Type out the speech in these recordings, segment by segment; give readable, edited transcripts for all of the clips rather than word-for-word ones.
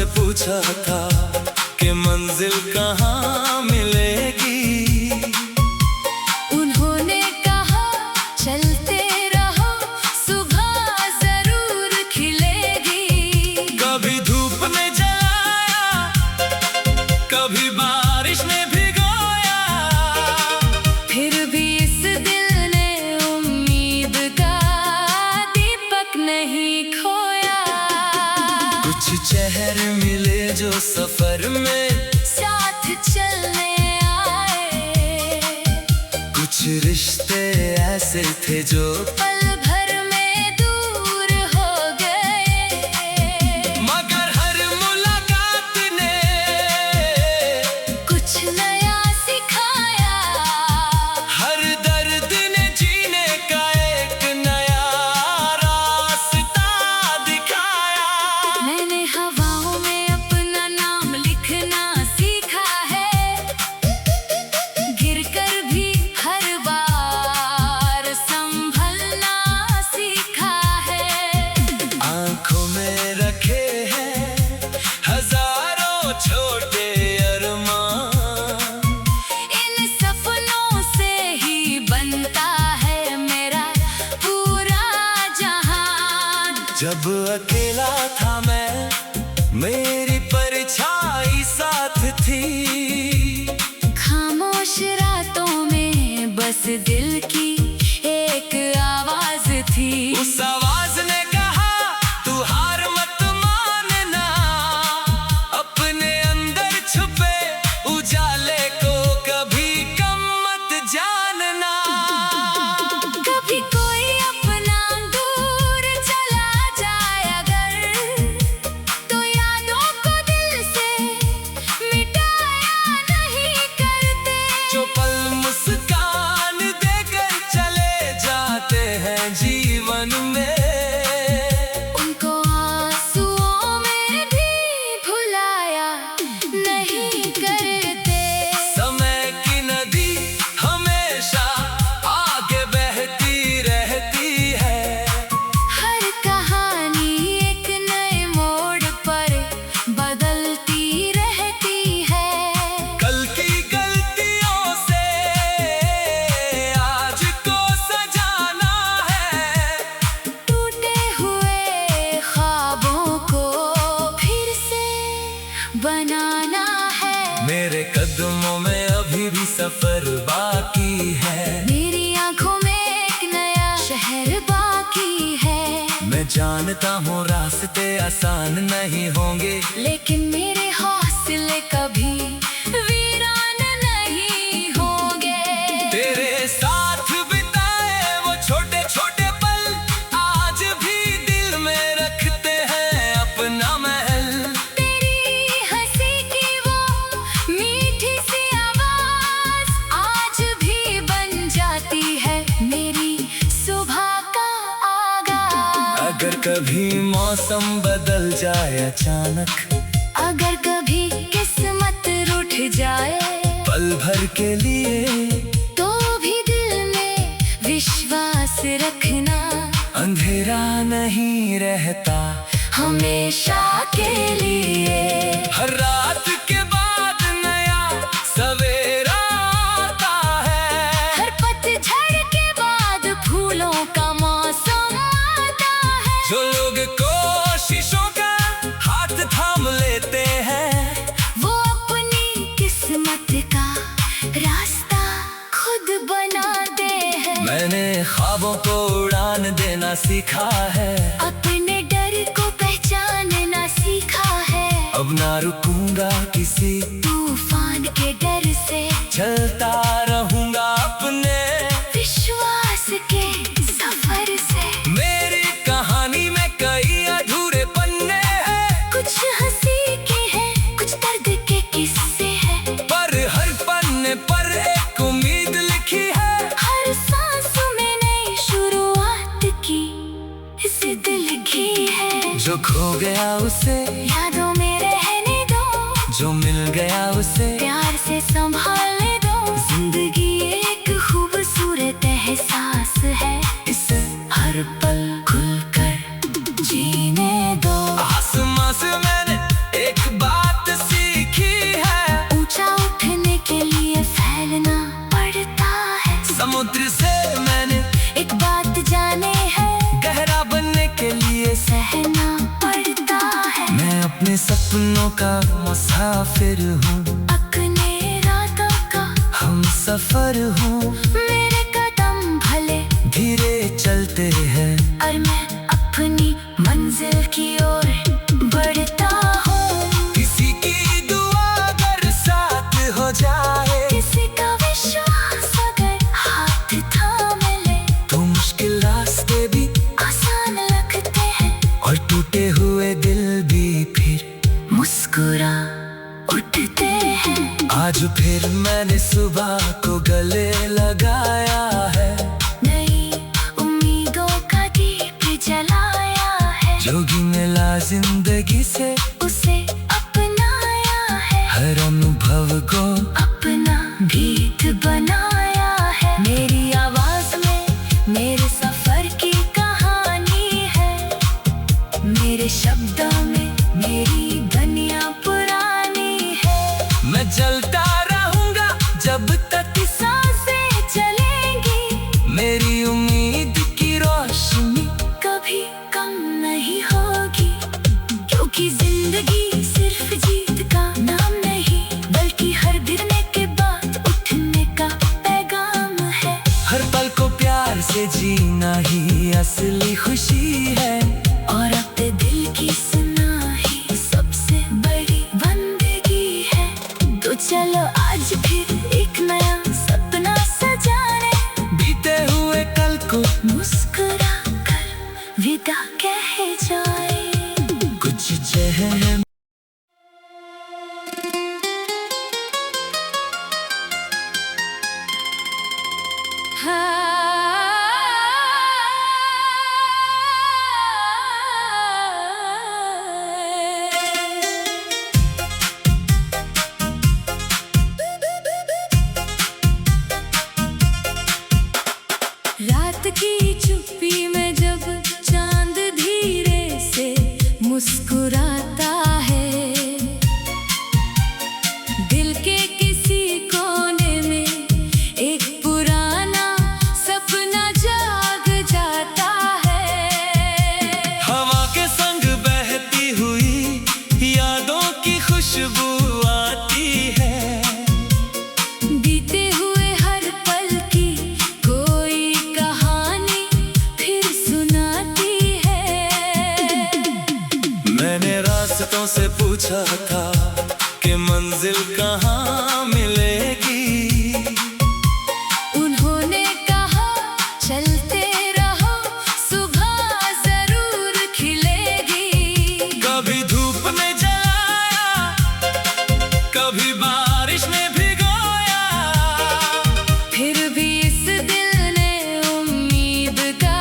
से पूछा था कि मंजिल कहाँ मिलेगी। उन्होंने कहा चलते रहो, सुबह जरूर खिलेगी। कभी धूप ने जलाया, कभी बारिश ने भिगोया, फिर भी इस दिल ने उम्मीद का दीपक नहीं खोया। कुछ चेहरे मिले जो सफर में साथ चलने आए, कुछ रिश्ते ऐसे थे जो पल भर में दूर हो गए। मगर हर मुलाकात ने कुछ नया सिखाया, हर दर्द ने जीने का एक नया रास्ता दिखाया। मैंने हवाओं में अपना नाम लिखना सीखा है, गिरकर भी हर बार संभलना सीखा है। आंखों में रखे हैं हजारों छोटे अरमान, इन सपनों से ही बनता है मेरा पूरा जहान। जब अकेला था मैं, मेरी परछाई साथ थी। खामोश रातों में बस दिल की एक आवाज थी। उस आवाज ने कहा तू हार मत मानना, अपने अंदर छुपे उजाले को कभी कम मत जानना। कभी कोई अपना दूर चला जाए अगर, तो यादों को दिल से मिटाया नहीं करते। जो पल मुस्कान देकर चले जाते हैं जीवन में, उनको आंसुओं में भी भुलाया नहीं करते। समय की नदी हमेशा आगे बहती रहती है। हर कहानी एक नए मोड़ पर बदलती रहती है। कल की गलतियों से आज को सजाना है, टूटे हुए ख्वाबों को फिर से बनाना है। मेरे कदमों में अभी भी सफर बाकी है। मेरी आंखों में एक नया शहर बाकी है। मैं जानता हूँ रास्ते आसान नहीं होंगे, लेकिन मेरे हौसले कभी वीरान नहीं होंगे। तेरे साथ बिताए वो छोटे छोटे पल आज भी दिल में रखते हैं अपना महल। तेरी हंसी की वो मीठी सी आवाज आज भी बन जाती है मेरी सुबह का आगाज। अगर कभी मौसम बदल जाए अचानक, अगर कभी किस्मत रूठ जाए, पल भर के लिए तो भी दिल में विश्वास रखना। अंधेरा नहीं रहता हमेशा के लिए हर रात के बाद नया सवेरा आता है। हर पतझड़ के बाद फूलों का मौसम आता है। जो लोग कोशिशों का हाथ थाम लेते हैं, वो अपनी किस्मत का रास्ता खुद बनाते हैं। मैंने ख्वाबों को उड़ान देना सीखा है। अपने डर को पहचानना सीखा है। अब ना रुकूंगा किसी तूफान के डर से, चलता रहूंगा अपने विश्वास के सफर से। मेरी कहानी में कई अधूरे पन्ने हैं, कुछ हंसी के हैं, कुछ दर्द के किस्से हैं। पर हर पन्ने पर एक उम्मीद लिखी है। हर सांस में नई शुरुआत की जिद लिखी है। जो खो गया उसे यादों में रहने दो, जो मिल गया उसे प्यार से संभालने दो। जिंदगी एक खूबसूरत एहसास है, इसे हर पल खुलकर जीने दो। आसमां से मैंने एक अपने सपनों का मुसाफिर हूँ, अपने रातों का हम सफर हूँ। मेरे कदम भले धीरे चलते हैं और मैं अपनी मंजिल की ओर बढ़ता हूँ। किसी की दुआ अगर साथ हो जाए, किसी का विश्वास अगर हाथ थामे ले, तो मुश्किल रास्ते भी आसान लगते हैं और टूटे हुए दिल भी फिर मुस्कुरा उठते हैं। आज फिर मैंने सुबह को गले लगाया है, नई उम्मीदों का दीप जलाया है। जोगी मिला जिंदगी से उसे अपनाया है, हर अनुभव को अपना गीत बनाया है। मेरी आवाज में मेरे सफर की कहानी है, मेरे शब्दों में मेरी दुनिया पुरानी है। मैं चलता रहूंगा जब तक सांसें चलेंगी, मेरी उम्मीद की रोशनी कभी कम नहीं होगी। क्योंकि जिंदगी सिर्फ जीत का नाम नहीं, बल्कि हर गिरने के बाद उठने का पैगाम है। हर पल को प्यार से जीना ही असली खुशी है, और अपने दिल की सुना ही सबसे बड़ी बंदगी है। तो चलो आज फिर एक नया सपना सजाने, बीते हुए कल को मुस्कुरा कर विदा कह जाए। कुछ चेहरे रात की चुप्पी में जब चांद धीरे से मुस्कुराता है, दिल के किसी कोने में एक पुराना सपना जाग जाता है। हवा के संग बहती हुई यादों की खुशबू आती है, बीते हुए हर पल की कोई कहानी फिर सुनाती है। मैंने रास्तों से पूछा था कि मंजिल कहाँ मिलेगी, उन्होंने कहा चलते रहो, सुबह जरूर खिलेगी। कभी धूप ने जलाया, कभी बारिश ने भिगोया, फिर भी इस दिल ने उम्मीद का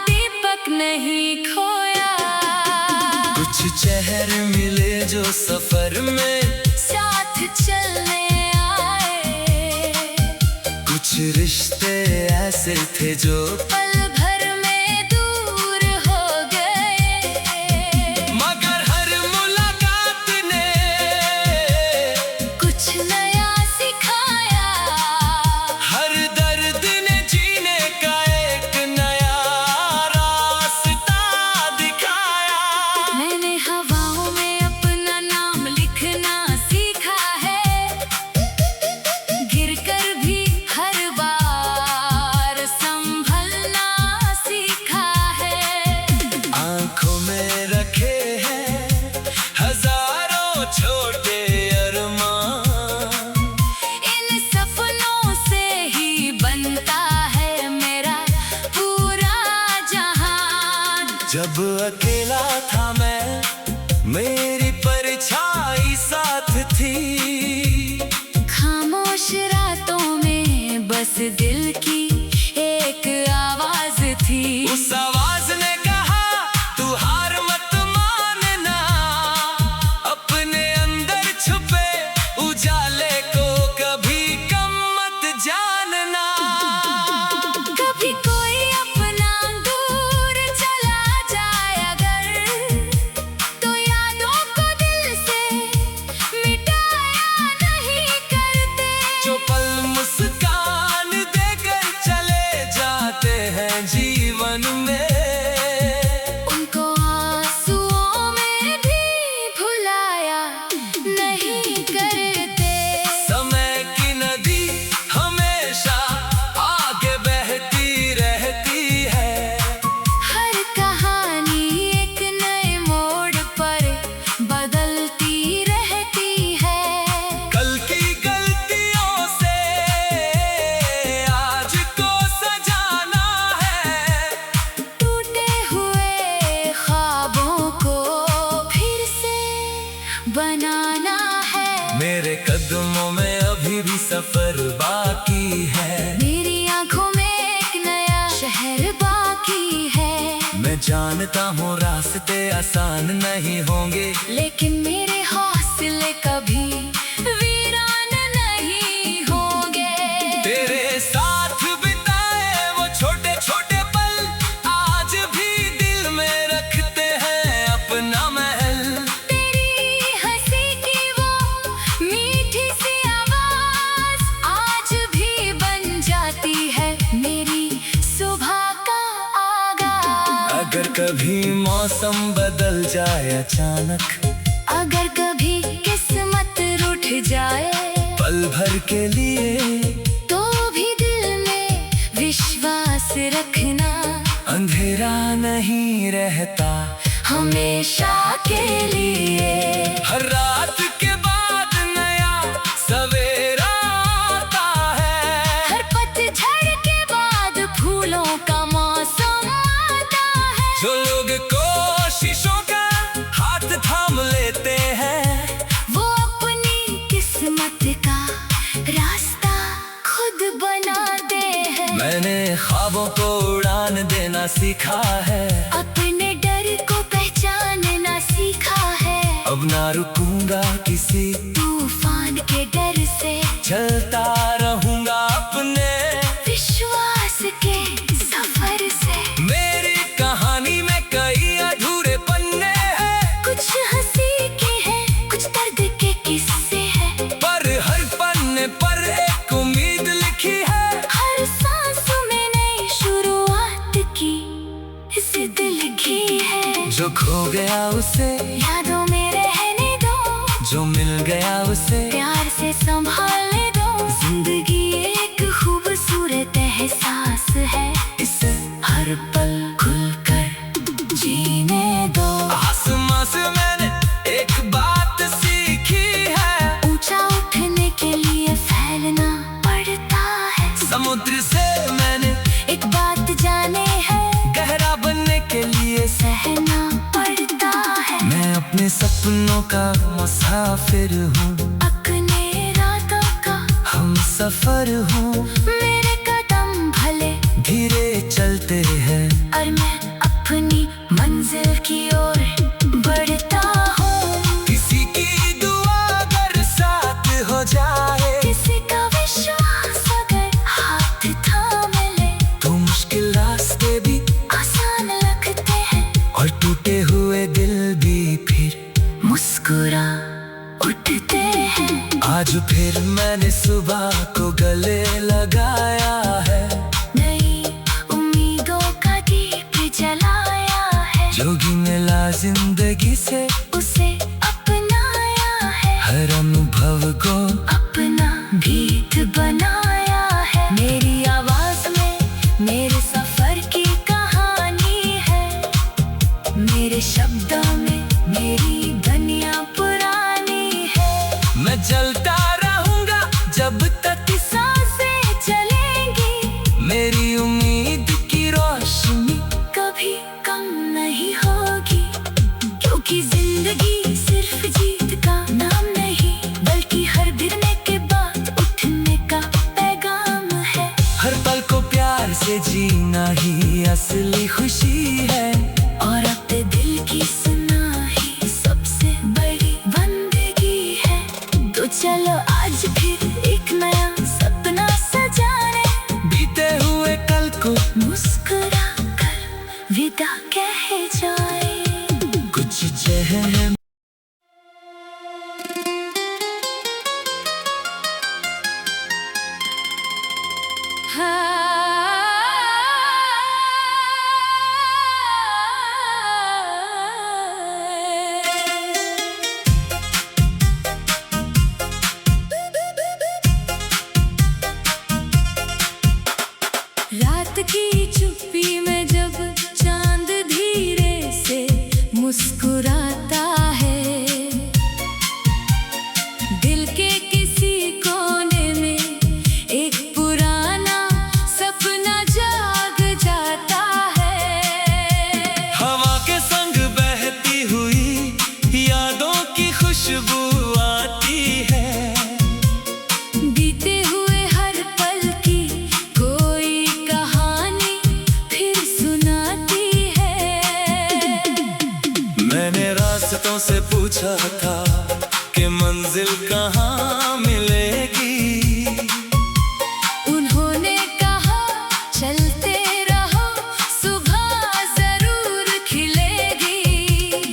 दीपक नहीं खोया। कुछ चेहरे मिले जो सफर में साथ चलने आए, कुछ रिश्ते ऐसे थे जो पल भर में दूर हो गए। मगर हर मुलाकात ने कुछ नया सिखाया, हर दर्द ने जीने का एक नया रास्ता दिखाया। मैंने हवाओं में अपना नाम लिखना सीखा है, गिरकर भी हर बार संभलना सीखा है। आंखों में रखे हैं हजारों छोटे अरमान, इन सपनों से ही बनता है मेरा पूरा जहान। जब अकेला था मैं, मेरी परछाई साथ थी, खामोश रातों में बस दिल की एक आवाज थी। उस आवाज ने कहा तू हार मत मानना, अपने अंदर छुपे उजाले को कभी कम मत जानना। कभी कोई अपना दूर चला जाए अगर, बनाना है। मेरे कदमों में अभी भी सफर बाकी है। मेरी आंखों में एक नया शहर बाकी है। मैं जानता हूँ रास्ते आसान नहीं होंगे, लेकिन मेरे हौसले कभी वीरान नहीं होंगे। तेरे साथ बिताए वो छोटे छोटे पल आज भी दिल में रखते हैं अपना महल। तेरी हंसी की वो मीठी सी आवाज आज भी बन जाती है मेरी सुबह का आगाज। अगर कभी मौसम बदल जाए अचानक, अगर कभी किस्मत रूठ जाए, पल भर के लिए तो भी दिल में विश्वास रखना। अंधेरा नहीं रहता हमेशा के लिए। हर रात के बाद नया सवेरा आता है। हर पतझड़ के बाद फूलों का मौसम आता है। जो लोग कोशिशों का हाथ थाम लेते हैं, वो अपनी किस्मत का रास्ता खुद बनाते हैं। मैंने ख्वाबों को उड़ान देना सीखा है। अपने डर को पहचानना सीखा है। अब ना रुकूंगा किसी तूफान के डर से, चलता रहूंगा अपने विश्वास के सफर से। मेरी कहानी में कई अधूरे पन्ने हैं, कुछ हंसी के हैं, कुछ दर्द के किस्से हैं। पर हर पन्ने पर एक उम्मीद लिखी है। हर सांस में नई शुरुआत की जिद लिखी है। जो खो गया उसे यादों में रहने दो, जो मिल गया उसे प्यार से संभालने दो। जिंदगी एक खूबसूरत एहसास है, इसे हर पल खुलकर जीने दो। आसमां से मैंने एक बात सीखी है, ऊंचा उठने के लिए फैलना पड़ता है। समुद्र से मैंने एक बात जाने है, गहरा बनने के लिए सहना पड़ता है। मैं अपने सपनों का मुसाफिर हूँ, अपने रातों का हम सफर हूँ। मेरे कदम भले धीरे चलते हैं, और मैं अपनी मंजिल की ओर बढ़ता हूँ। किसी की दुआ अगर साथ हो जाए, किसी का विश्वास अगर हाथ थाम ले, तो मुश्किल रास्ते भी आसान लगते हैं। और टूटे हुए दिल भी फिर मुस्कुरा उठते हैं। आज फिर मैंने सुबह को गले लगाया है। नई उम्मीदों का दीप जलाया है। जो भी मिला जिंदगी से, उसे अपनाया है। हर अनुभव को अपना गीत बनाया है। मेरी आवाज में मेरे सफर की कहानी है। मेरे शब्दों में मेरी दुनिया पुरानी है। मैं चलता रहूंगा जब तक सांसें चलेंगी। मेरी उम्मीद की रोशनी कभी कम नहीं होगी, क्योंकि जिंदगी सिर्फ जीत का नाम नहीं, बल्कि हर गिरने के बाद उठने का पैगाम है। हर पल को प्यार से जीना ही असली खुशी है। और अपने दिल की सुना ही सबसे बड़ी बंदगी है। तो चलो आज फिर एक नया सपना सजाने, बीते हुए कल को मुस्कुरा कर विदा कह जाए। कुछ चेहरे खुशबू आती है। बीते हुए हर पल की कोई कहानी फिर सुनाती है। मैंने रास्तों से पूछा था कि मंजिल कहाँ मिलेगी। उन्होंने कहा चलते रहो, सुबह जरूर खिलेगी।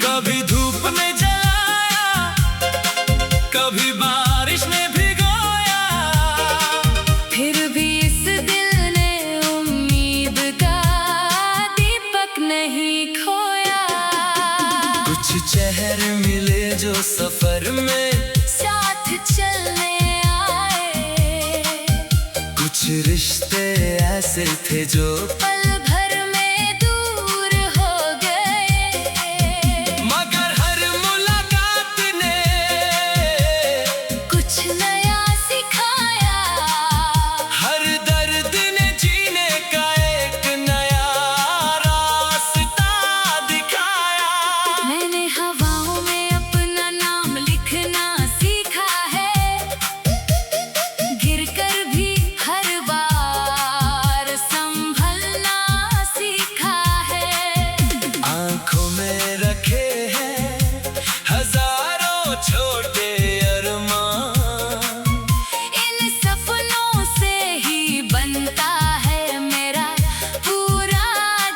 कभी धूप ने जलाया, कभी बारिश ने भिगोया, फिर भी इस दिल ने उम्मीद का दीपक नहीं खोया। कुछ चेहरे मिले जो सफर में साथ चलने आए, कुछ रिश्ते ऐसे थे जो पल भर में दूर हो गए। मगर हर मुलाकात ने कुछ नया सिखाया, हर दर्द ने जीने का एक नया रास्ता दिखाया। मैंने हवाओं में अपना नाम लिखना सीखा है, गिरकर भी हर बार संभलना सीखा है। आंखों में रखे हैं हजारों छोटे अरमान, इन सपनों से ही बनता है मेरा पूरा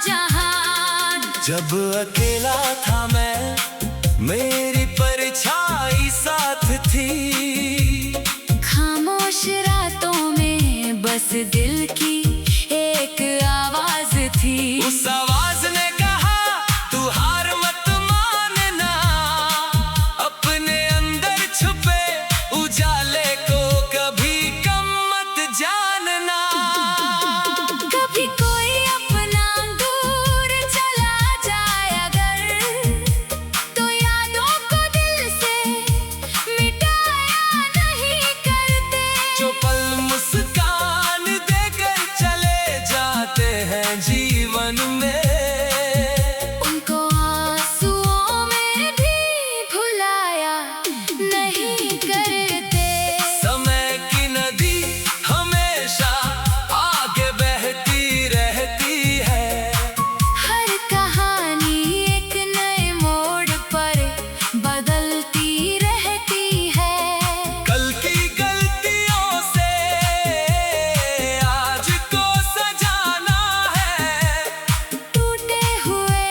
जहान। जब अकेला था मैं, मेरी परछाई साथ थी। खामोश रातों में बस दिल की एक आवाज थी। उस आवाज ने कहा तू हार मत मानना, अपने अंदर छुपे उजाले को कभी कम मत जानना। कभी कोई अपना दूर चला जाए अगर, तो यादों को दिल से मिटाया नहीं करते। जो पल मुस्कान देकर चले जाते हैं जीवन में, उनको आंसुओं में भी भुलाया नहीं करते। समय की नदी हमेशा आगे बहती रहती है। हर कहानी एक नए मोड़ पर बदलती रहती है। कल की गलतियों से आज को सजाना है, टूटे हुए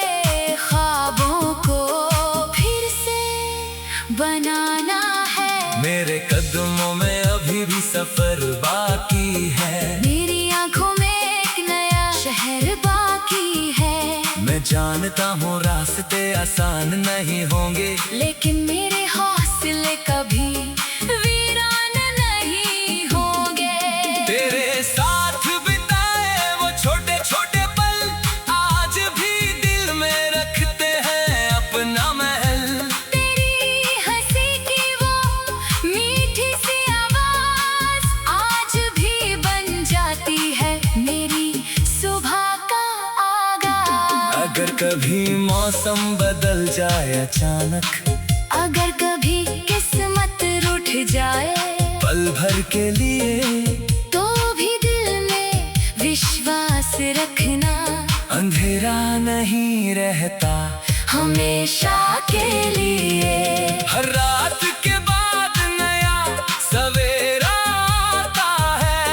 ख्वाबों को फिर से बनाना है। मेरे कदमों में अभी भी सफर बाकी है। मेरी आंखों में एक नया शहर बाकी है। मैं जानता हूँ रास्ते आसान नहीं होंगे, लेकिन मेरे हौसले कभी वीरान नहीं होंगे। तेरे साथ बिताए वो छोटे छोटे पल आज भी दिल में रखते हैं अपना महल। तेरी हंसी की वो मीठी सी आवाज आज भी बन जाती है मेरी सुबह का आगाज। अगर कभी मौसम बदल जाए अचानक, अगर कभी किस्मत रूठ जाए, पल भर के लिए तो भी दिल में विश्वास रखना। अंधेरा नहीं रहता हमेशा के लिए हर रात के बाद नया सवेरा आता है।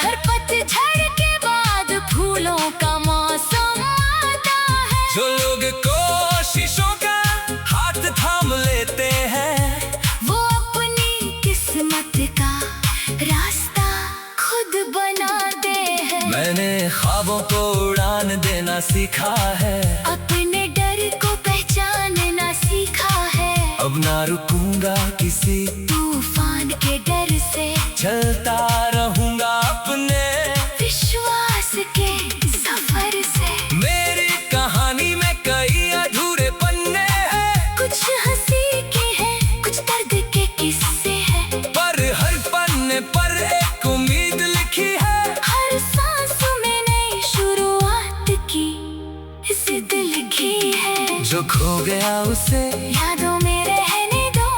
हर पतझड़ के बाद फूलों का मौसम आता है। जो लोग कोशिशों का हाथ थाम लेते हैं, वो अपनी किस्मत का रास्ता खुद बनाते हैं। मैंने ख्वाबों को उड़ान देना सीखा है। अपने डर को पहचानना सीखा है। अब ना रुकूंगा किसी तूफान के डर से, चलता रहूंगा अपने विश्वास के सफर से। मेरी कहानी में कई अधूरे पन्ने हैं, कुछ हंसी के हैं, कुछ दर्द के किस्से हैं। पर हर पन्ने पर एक उम्मीद लिखी है। हर सांस में नई शुरुआत की जिद लिखी है। जो खो गया उसे यादों में रहने दो,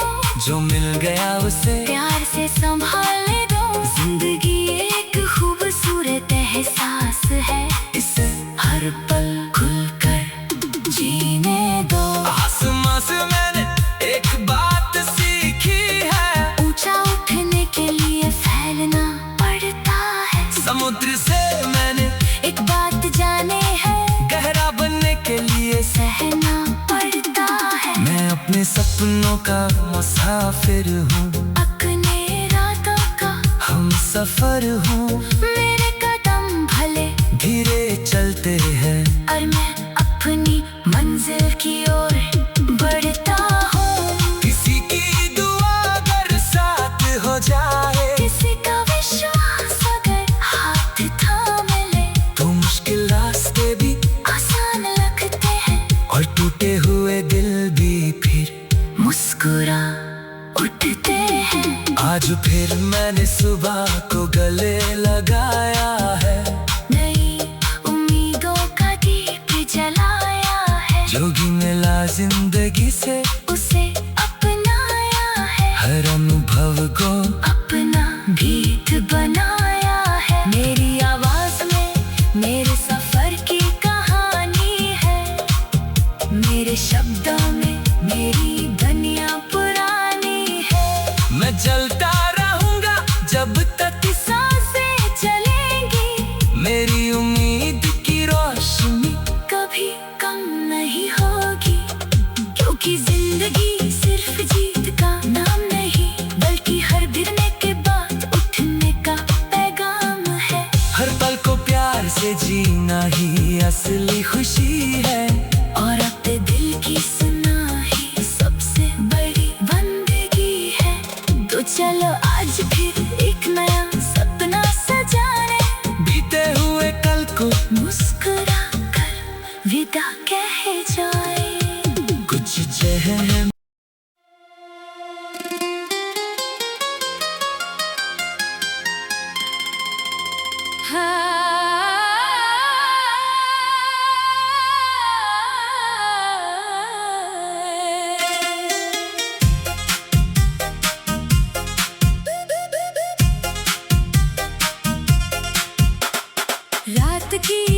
जो मिल गया उसे प्यार से संभालने दो। जिंदगी एक खूबसूरत एहसास है, इसे हर पल खुलकर जीने दो। आसमां से मैंने एक बात सीखी है, ऊंचा उठने के लिए फैलना पड़ता है। समुद्र से मैंने एक बात जाने है, गहरा बनने के लिए सहना पड़ता है। मैं अपने सपनों का मुसाफिर हूँ, अपने रातों का हम सफर हूँ। मेरे कदम भले धीरे चलते हैं और मैं अपनी मंजिल की ओर बढ़ता हूँ। किसी की दुआ अगर साथ हो जाए, किसी का विश्वास अगर हाथ थाम ले, तो मुश्किल रास्ते भी आसान लगते हैं और टूटे हुए दिल भी फिर मुस्कुरा उठते हैं। आज फिर मैंने सुबह को गले लगाया है, नई उम्मीदों का दीप जलाया है। जो भी मिला जिंदगी से उसे अपनाया है, हर अनुभव को अपना गीत बनाया है। मेरी आवाज में मेरे सफर की कहानी है, मेरे शब्दों में मेरी दुनिया पुरानी है। मैं चलता रहूंगा जब तक सांसें चलेंगी, मेरी उम्मीद की रोशनी कभी कम नहीं होगी। क्योंकि जिंदगी सिर्फ जीत का नाम नहीं, बल्कि हर गिरने के बाद उठने का पैगाम है। हर पल को प्यार से जीना ही असली खुशी है। और अपने दिल की सुना ही सबसे बड़ी बंदगी है। तो चलो आज फिर एक नया सपना सजाने, बीते हुए कल को मुस्कुरा कर विदा कह जाए। कुछ चेहरे रात की